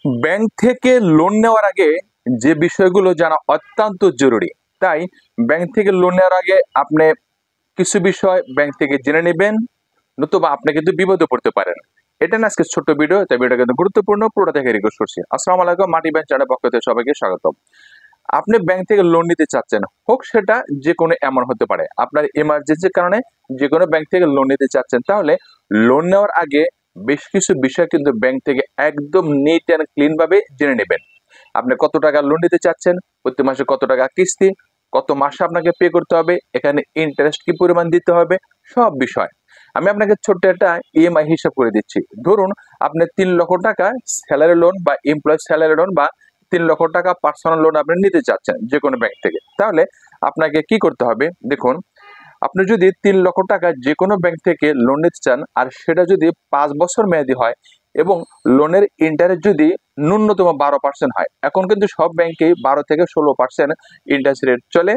Bank থেকে loan নেওয়ার আগে যে বিষয়গুলো জানা অত্যন্ত জরুরি। তাই ব্যাংক থেকে লোন নেওয়ার আগে আপনি কিছু বিষয় ব্যাংক থেকে জেনে নেবেন, নতুবা আপনি কিন্তু বিপদে পড়তে পারেন। এটা না আজকে ছোট্ট ভিডিও, তাই ভিডিওটা কিন্তু গুরুত্বপূর্ণ, পুরোটা দেখে রিকোয়েস্ট করছি। আসসালামু আলাইকুম, মাটি ব্যাংক চ্যানেলের পক্ষ থেকে সবাইকে স্বাগতম। আপনি ব্যাংক থেকে লোন নিতে চাচ্ছেন, হোক সেটা যে কোনো অ্যামাউন্ট হতে পারে, আপনার এমার্জেন্সির কারণে যে কোনো ব্যাংক থেকে লোন নিতে চাচ্ছেন, তাহলে লোন নেওয়ার আগে বেশ কিছু বিষয় কিন্তু ব্যাংক থেকে একদম নিট অ্যান্ড ক্লিন ভাবে জেনে নেবেন। আপনি কত টাকা লোন নিতে চাচ্ছেন, প্রতি মাসে কত টাকা কিস্তি, কত মাসে আপনাকে পে করতে হবে, এখানে ইন্টারেস্ট কি পরিমাণ দিতে হবে, সব বিষয় আমি আপনাকে ছোট্ট একটা ইএমআই হিসাব করে দিচ্ছি। ধরুন আপনি 3 লক্ষ টাকা স্যালারি লোন বা এমপ্লয় স্যালারি লোন বা 3 লক্ষ টাকা পার্সোনাল লোন আপনি নিতে চাচ্ছেন যে কোনো ব্যাংক থেকে, তাহলে আপনাকে কি করতে হবে দেখুন। আপনি যদি 3 লক্ষ টাকা যে কোনো ব্যাংক থেকে লোন নিতে চান, আর সেটা যদি 5 বছর মেয়াদি হয় এবং লোনের ইন্টারেস্ট যদি ন্যূনতম 12% হয়, এখন কিন্তু সব ব্যাংকেই 12 থেকে 16% ইন্টারেস্ট রেট চলে,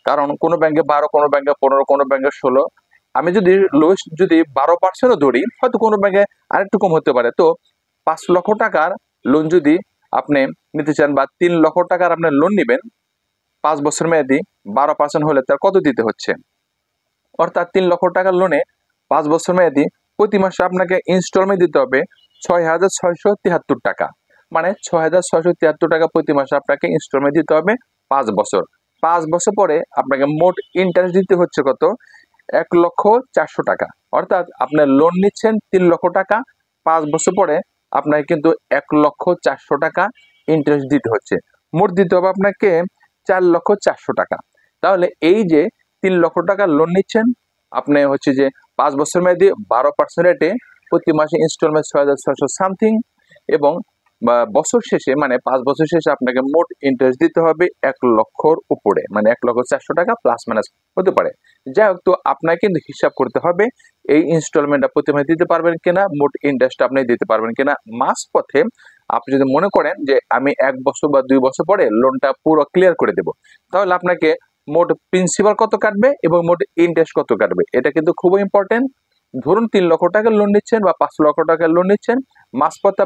কারণ কোনো ব্যাংকে 12, কোনো ব্যাংকে 15, কোনো ব্যাংকে 16। আমি যদি লোয়েস্ট যদি 12%ও ধরি, হয়তো কোনো ব্যাংকে আরেকটু কম হতে পারে। তো 5 লক্ষ টাকার লোন যদি আপনি নিতে চান বা 3 লক্ষ টাকার আপনি লোন নেবেন 5 বছর মেয়াদি, 12% হলে তার কত দিতে হচ্ছে? অর্থাৎ 3 লক্ষ টাকার লোনে 5 বছর মেয়াদি প্রতি মাসে আপনাকে ইনস্টলমেন্ট দিতে হবে 6,673 টাকা। মানে 6,673 টাকা প্রতি মাসে আপনাকে ইনস্টলমেন্ট দিতে হবে 5 বছর। 5 বছর পরে আপনাকে মোট ইন্টারেস্ট দিতে হচ্ছে কত? 1,04,000 টাকা। অর্থাৎ আপনার লোন নিচ্ছেন 3 লক্ষ টাকা, 5 বছর পরে আপনাকে কিন্তু 1,04,000 টাকা ইন্টারেস্ট দিতে হচ্ছে। মোট দিতে হবে আপনাকে 4,04,000 টাকা। তাহলে এই যে 3 লক্ষ টাকা লোন নিচ্ছেন, আপনি হচ্ছে যে 5 বছর মেয়াদি 12% রেটে প্রতি মাসে ইনস্টলমেন্ট 6,600 সামথিং, এবং বছর শেষে মানে 5 বছর শেষে আপনাকে মোট ইন্টারেস্ট দিতে হবে 1 লক্ষর উপরে, মানে 1,04,000 টাকা প্লাস মাইনাস হতে পারে। যাই হোক, তো আপনাকে কিন্তু হিসাব করতে হবে এই ইনস্টলমেন্টটা প্রতি মাসে দিতে পারবেন কিনা, মোট ইন্টারেস্ট আপনি দিতে পারবেন কিনা। মাস পথে আপনি যদি মনে করেন যে আমি 1 বছর বা 2 বছর পরে লোনটা পুরো ক্লিয়ার করে দেব, তাহলে আপনাকে মোট প্রিন্সিপাল কত কাটবে এবং মোট ইন্টারেস্ট কত কাটবে, এটা কিন্তু খুবই ইম্পর্টেন্ট। ধরুন 3 লক্ষ টাকার লোন নিচ্ছেন বা 5 লক্ষ টাকার লোন নিচ্ছেন, মাঝপথে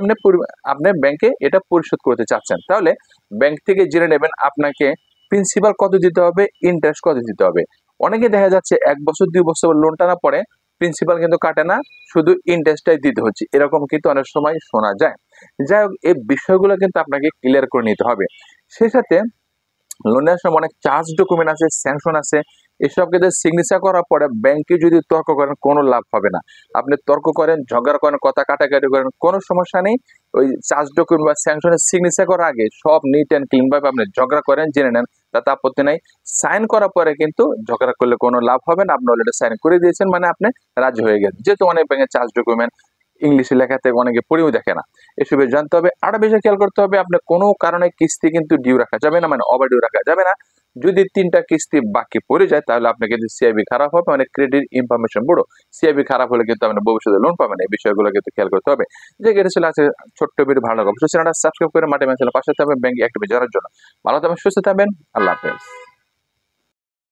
আপনি ব্যাংকে এটা পরিশোধ করতে চাচ্ছেন, তাহলে ব্যাংক থেকে জেনে নেবেন আপনাকে প্রিন্সিপাল কত দিতে হবে, ইন্টারেস্ট কত দিতে হবে। অনেকে দেখা যাচ্ছে 1 বছর 2 বছর লোন টানা পরে প্রিন্সিপাল কিন্তু কাটে না, শুধু ইন্টারেস্টটাই দিতে হচ্ছে, এরকম কিন্তু অনেক সময় শোনা যায়। যাই হোক, এই বিষয়গুলো কিন্তু আপনাকে ক্লিয়ার করে নিতে হবে। সেই সাথে লোনের সময় অনেক চার্জ ডকুমেন্ট আছে, স্যাংশন আছে, এসব কিন্তু সিগনেচার করার পরে ব্যাংকে যদি তর্ক করেন কোনো লাভ হবে না। আপনি তর্ক করেন, ঝগড়া করেন, কথা কাটাকাটি করেন, কোনো সমস্যা নেই। ওই চার্জ ডকুমেন্ট বা স্যাংশনের সিগনেচার করার আগে সব নিট অ্যান্ড ক্লিন ভাবে আপনি ঝগড়া করেন, জেনে নেন, তাতে আপত্তি নাই। সাইন করার পরে কিন্তু ঝগড়া করলে কোনো লাভ হবে না, আপনি অলরেডি সাইন করে দিয়েছেন, মানে আপনি রাজি হয়ে গেছেন। যেহেতু অনেক ব্যাংকের চার্জ ডকুমেন্ট ইংলিশে লেখা থেকে অনেকে পড়েও দেখে না, এসবে জানতে হবে। আরো বেশি খেয়াল করতে হবে, আপনার কোনো কারণে কিস্তি কিন্তু ডিউ রাখা যাবে না, মানে ওভার ডিউ রাখা যাবে না। যদি 3টা কিস্তি বাকি পড়ে যায়, তাহলে আপনার কিন্তু সিআইবি খারাপ হবে, মানে ক্রেডিট ইনফরমেশন ব্যুরো। সিআইবি খারাপ হলে কিন্তু আপনি ভবিষ্যতে লোন পাবেন, এই বিষয়গুলো কিন্তু খেয়াল করতে হবে। যে এটা ছিল আছে ছোট্ট ভিডিও, ভালো লাগবে অবশ্যই চ্যানেলটা সাবস্ক্রাইব করে মাঠে ম্যাচের পাশে থাকবেন ব্যাংক অ্যাক্টিভিটি জানার জন্য। ভালো থাকবেন, সুস্থ থাকবেন, আল্লাহ হাফেজ।